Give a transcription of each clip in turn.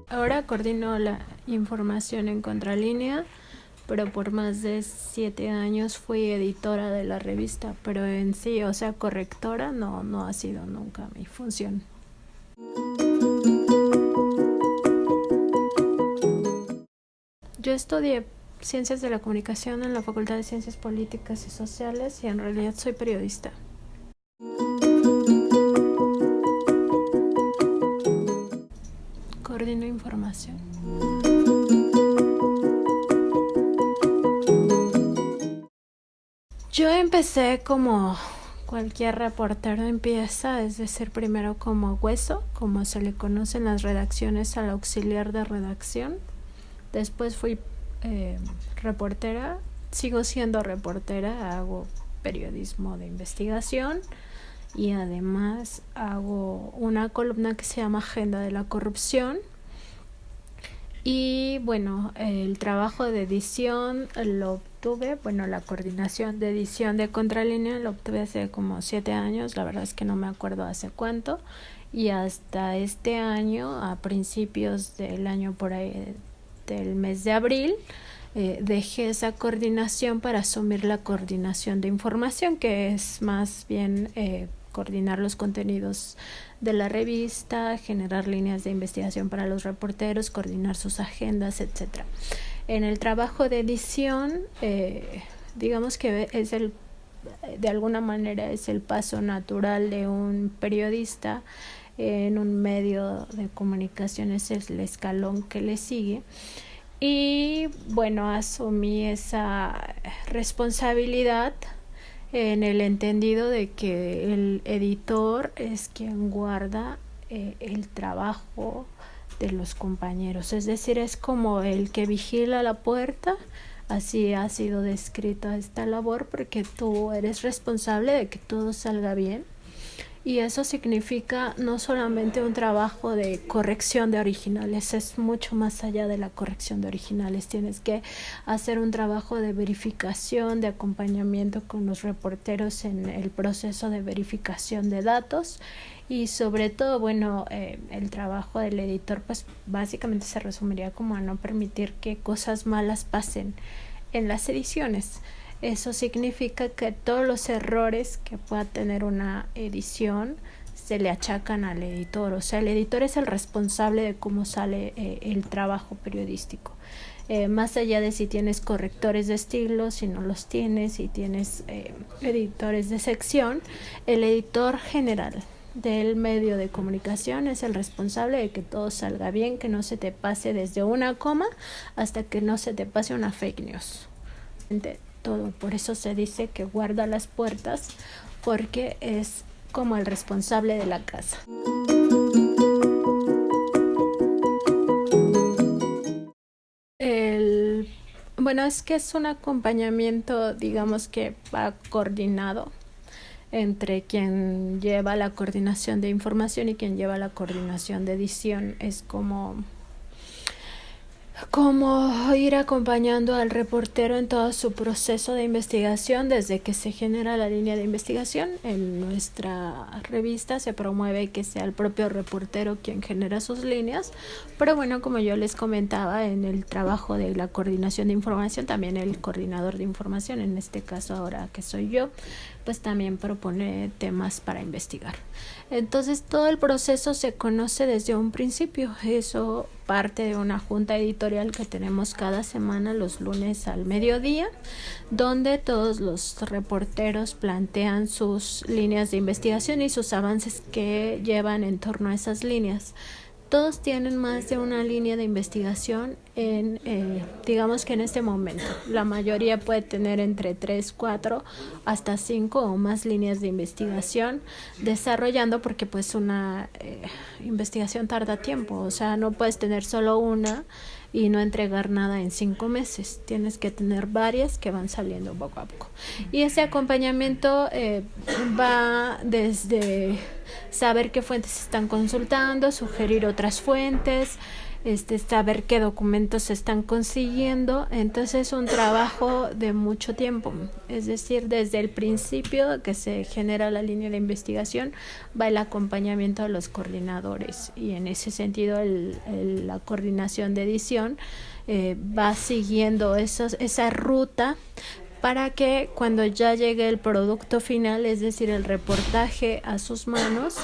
Ahora coordino la información en Contralínea, pero por más de 7 años fui editora de la revista, pero en sí, o sea, correctora no ha sido nunca mi función. Yo estudié Ciencias de la Comunicación en la Facultad de Ciencias Políticas y Sociales y en realidad soy periodista. Coordino información. Yo empecé como cualquier reportero empieza, es decir, primero como hueso, como se le conoce en las redacciones al auxiliar de redacción. Después fui reportera, sigo siendo reportera, hago periodismo de investigación y además hago una columna que se llama Agenda de la Corrupción. Y bueno, el trabajo de edición lo obtuve, la coordinación de edición de Contralínea lo obtuve hace como 7 años, la verdad es que no me acuerdo hace cuánto, y hasta este año, a principios del año por ahí, del mes de abril, dejé esa coordinación para asumir la coordinación de información, que es más bien coordinar los contenidos de la revista, generar líneas de investigación para los reporteros, coordinar sus agendas, etc. En el trabajo de edición, digamos que es de alguna manera es el paso natural de un periodista en un medio de comunicación, es el escalón que le sigue. Y bueno, asumí esa responsabilidad en el entendido de que el editor es quien guarda el trabajo de los compañeros, es decir, es como el que vigila la puerta. Así ha sido descrita esta labor, porque tú eres responsable de que todo salga bien. Y eso significa no solamente un trabajo de corrección de originales, es mucho más allá de la corrección de originales. Tienes que hacer un trabajo de verificación, de acompañamiento con los reporteros en el proceso de verificación de datos. Y sobre todo, el trabajo del editor pues básicamente se resumiría como a no permitir que cosas malas pasen en las ediciones. Eso significa que todos los errores que pueda tener una edición se le achacan al editor. O sea, el editor es el responsable de cómo sale el trabajo periodístico. Más allá de si tienes correctores de estilo, si no los tienes, si tienes editores de sección, el editor general del medio de comunicación es el responsable de que todo salga bien, que no se te pase desde una coma hasta que no se te pase una fake news. Todo, por eso se dice que guarda las puertas, porque es como el responsable de la casa. Es que es un acompañamiento, digamos que va coordinado entre quien lleva la coordinación de información y quien lleva la coordinación de edición. Es como ir acompañando al reportero en todo su proceso de investigación, desde que se genera la línea de investigación. En nuestra revista se promueve que sea el propio reportero quien genera sus líneas, pero como yo les comentaba, en el trabajo de la coordinación de información, también el coordinador de información, en este caso ahora que soy yo, pues también propone temas para investigar. Entonces todo el proceso se conoce desde un principio. Eso parte de una junta editorial que tenemos cada semana los lunes al mediodía, donde todos los reporteros plantean sus líneas de investigación y sus avances que llevan en torno a esas líneas. Todos tienen más de una línea de investigación digamos que en este momento. La mayoría puede tener entre 3, 4, hasta 5 o más líneas de investigación desarrollando, porque pues una investigación tarda tiempo. O sea, no puedes tener solo una y no entregar nada en 5 meses. Tienes que tener varias que van saliendo poco a poco. Y ese acompañamiento va desde saber qué fuentes están consultando, sugerir otras fuentes, saber qué documentos se están consiguiendo. Entonces es un trabajo de mucho tiempo, es decir, desde el principio que se genera la línea de investigación va el acompañamiento a los coordinadores, y en ese sentido la coordinación de edición va siguiendo esa ruta para que cuando ya llegue el producto final, es decir, el reportaje a sus manos,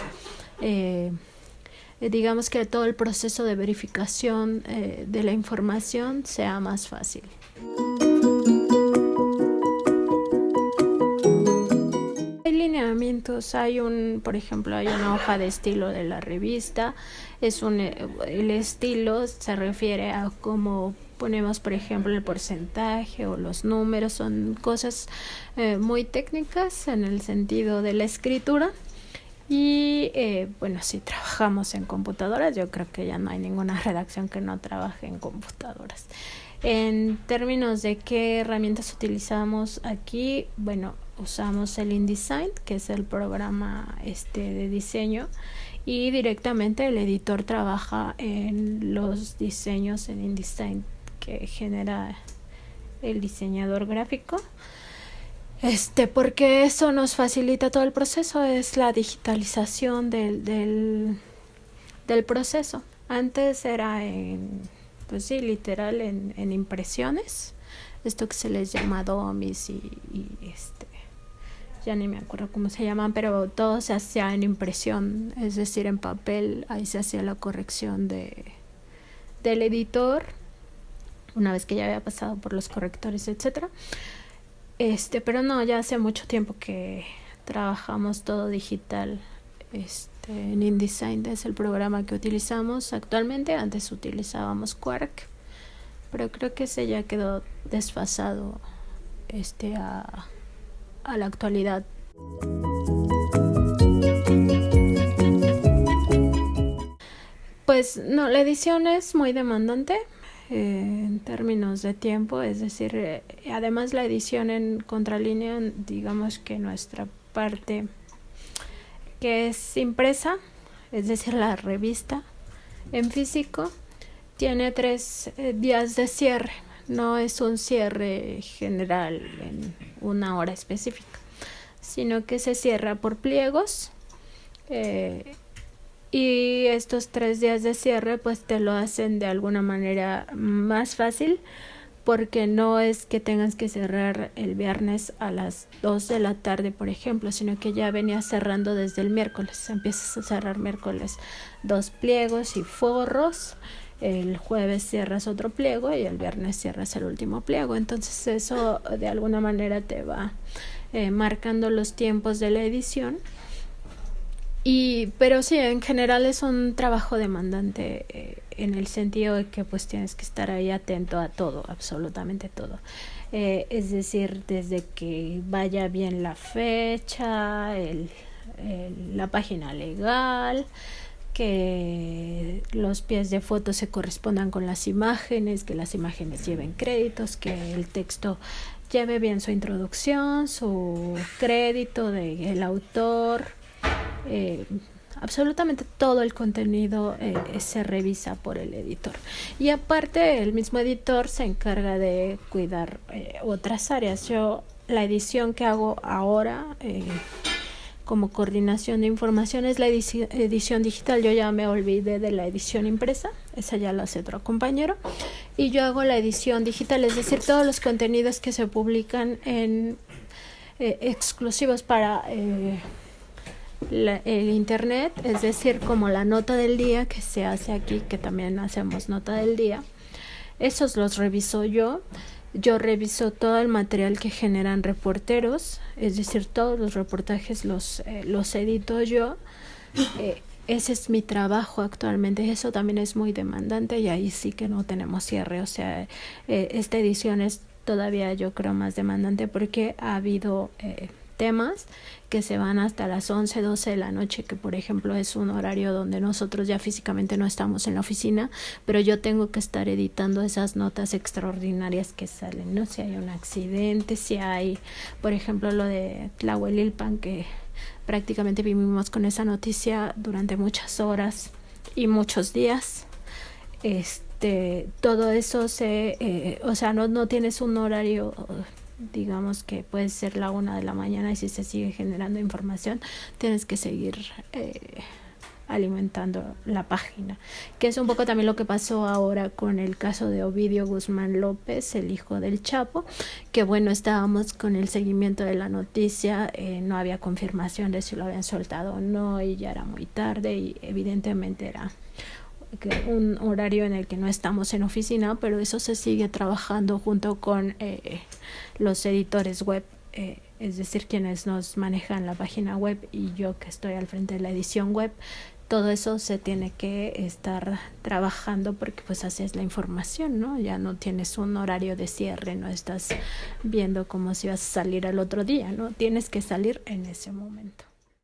digamos que todo el proceso de verificación de la información sea más fácil. Hay lineamientos, por ejemplo, hay una hoja de estilo de la revista. El estilo se refiere a cómo ponemos, por ejemplo, el porcentaje o los números. Son cosas muy técnicas en el sentido de la escritura. Y bueno, si trabajamos en computadoras, yo creo que ya no hay ninguna redacción que no trabaje en computadoras. En términos de qué herramientas utilizamos aquí, bueno, usamos el InDesign, que es el programa de diseño, y directamente el editor trabaja en los diseños en InDesign que genera el diseñador gráfico. Porque eso nos facilita todo el proceso, es la digitalización del proceso. Antes era literal en impresiones, esto que se les llama DOMIS y ya ni me acuerdo cómo se llaman, pero todo se hacía en impresión, es decir, en papel. Ahí se hacía la corrección del editor una vez que ya había pasado por los correctores, etcétera. Pero no, ya hace mucho tiempo que trabajamos todo digital. En InDesign es el programa que utilizamos actualmente. Antes utilizábamos Quark, pero creo que ese ya quedó desfasado a la actualidad. Pues no, la edición es muy demandante en términos de tiempo, es decir, además la edición en contralínea, digamos que nuestra parte que es impresa, es decir, la revista en físico, tiene 3 días de cierre. No es un cierre general en una hora específica, sino que se cierra por pliegos, y estos 3 días de cierre pues te lo hacen de alguna manera más fácil, porque no es que tengas que cerrar el viernes a las 2 de la tarde, por ejemplo, sino que ya venías cerrando desde el miércoles. Empiezas a cerrar miércoles 2 pliegos y forros, el jueves cierras otro pliego y el viernes cierras el último pliego. Entonces eso de alguna manera te va marcando los tiempos de la edición. Pero sí, en general es un trabajo demandante, en el sentido de que pues tienes que estar ahí atento a todo, absolutamente todo. Es decir, desde que vaya bien la fecha, la página legal, que los pies de foto se correspondan con las imágenes, que las imágenes lleven créditos, que el texto lleve bien su introducción, su crédito del autor. Absolutamente todo el contenido se revisa por el editor, y aparte el mismo editor se encarga de cuidar otras áreas. La edición que hago ahora como coordinación de información es la edición digital. Yo ya me olvidé de la edición impresa, esa ya la hace otro compañero, y yo hago la edición digital, es decir, todos los contenidos que se publican en exclusivos para el internet, es decir, como la nota del día que se hace aquí, que también hacemos nota del día. Esos los reviso yo reviso todo el material que generan reporteros, es decir, todos los reportajes los edito yo. Ese es mi trabajo actualmente. Eso también es muy demandante, y ahí sí que no tenemos cierre. O sea, esta edición es todavía, yo creo, más demandante, porque ha habido temas que se van hasta las 11, 12 de la noche, que por ejemplo es un horario donde nosotros ya físicamente no estamos en la oficina, pero yo tengo que estar editando esas notas extraordinarias que salen, ¿no? Si hay un accidente, si hay, por ejemplo, lo de Tlahuelilpan, que prácticamente vivimos con esa noticia durante muchas horas y muchos días. todo eso o sea, no tienes un horario, digamos que puede ser la 1 de la mañana y si se sigue generando información, tienes que seguir alimentando la página, que es un poco también lo que pasó ahora con el caso de Ovidio Guzmán López, el hijo del Chapo, que bueno, estábamos con el seguimiento de la noticia, no había confirmación de si lo habían soltado o no, y ya era muy tarde y evidentemente era un horario en el que no estamos en oficina, pero eso se sigue trabajando junto con los editores web, es decir, quienes nos manejan la página web y yo que estoy al frente de la edición web. Todo eso se tiene que estar trabajando porque pues así es la información, ¿no? Ya no tienes un horario de cierre, no estás viendo como si vas a salir al otro día, ¿no? Tienes que salir en ese momento.